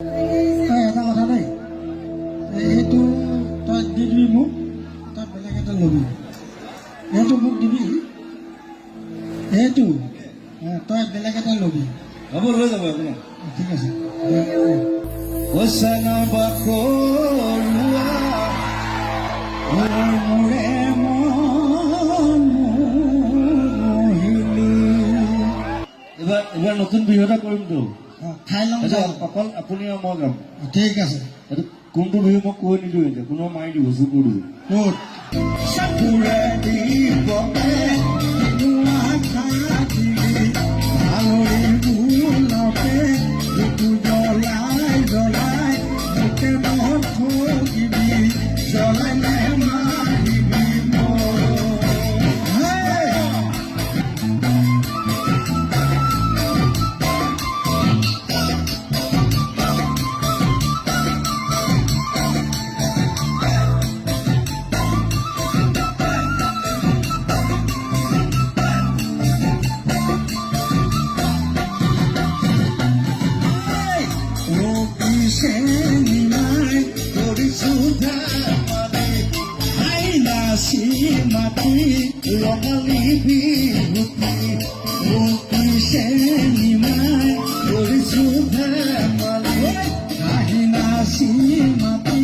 এটা কথা দেই, এইটো তই দি দিবি মোক, তই বেলেগ এটা ল'বি। এইটো মোক দিবি, এইটো তই বেলেগ এটা ল'বি। হ'ব, লৈ যাব আপুনি। ঠিক আছে। এবাৰ নতুন বিহু এটা কৰিমতো, খাই লওঁ অকল আপুনি আৰু মই যাম। ঠিক আছে। এইটো কোনটো বিহু মই কৈ নিদিওঁ, এতিয়া কোনোবা মাৰি দিব, চুৰ কৰি দিব। মাটি ৰঙালী বিহুতি মুক্তি চেনিমাই কৰিছো ধেমালি হাঁহি নাচি মাতি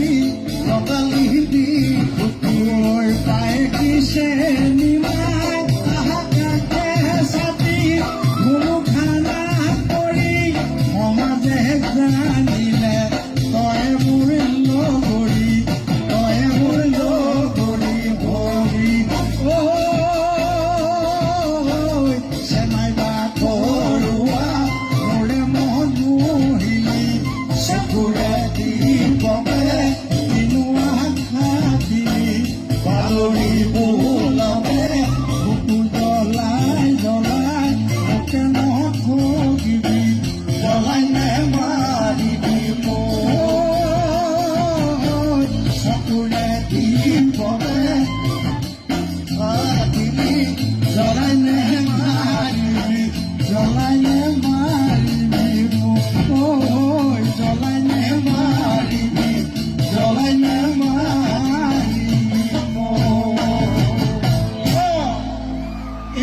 ৰঙালী বিহুতি পাই কি চেনিমাই আহাকাকে চাতি কোনো খানা কৰি সমাজে জানিলে তই মোৰ লগৰী তই মোৰ লগৰী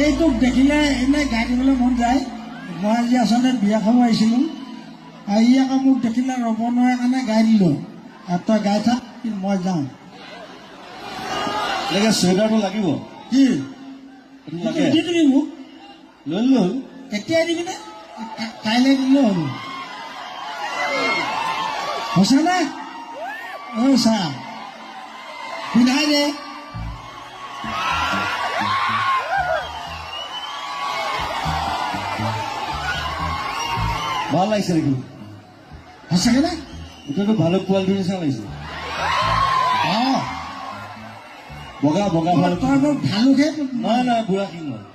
এইটোক দেখিলে এনে গাই দিবলৈ মন যায়। মই আজি আচলতে বিয়া খাব আহিছিলোঁ, ই আকৌ মোক দেখিলে ৰ'ব নোৱাৰে কাৰণে গাই দিলোঁ। তই গাই থাক, মই যাওঁ। চুৱেটাৰটো লাগিব কি দি দিবি মোক? লৈ ললো। এতিয়াই দিবিনে কাইলৈ দিলেও হ'ব? সঁচানে? ঐ চা পিন্ধাই দে। ভাল লাগিছে দেখোন। সঁচাকে নে? এতিয়াতো ভালুক কোৱালিটিৰ নিচিনা লাগিছে। বগা বগা ভালুক। তই মোক ভালুকহে? নহয় নহয়, বুঢ়া কিং হয়।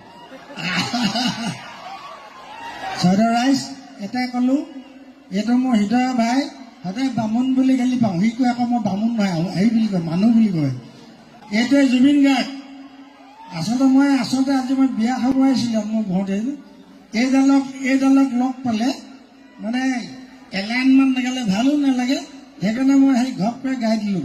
চৈধৰ ৰাইজ এটাই ক'লো, এইটো মোৰ হৃদয় ভাই, সদায় বামুণ বুলি গালি পাওঁ। সি কয় আকৌ মই বামুণ নহয়, হেৰি বুলি কয়, মানুহ বুলি কয়। এইটোৱে জুবিন গাৰ্গ। আচলতে আজি মই বিয়া খাব আহিছিলোঁ মোৰ ঘৰতে। এইডালক লগ পালে মানে এলাইনমান নাগালে ভালো নালাগে, সেইকাৰণে মই সেই ঘপকৈ গাই দিলোঁ।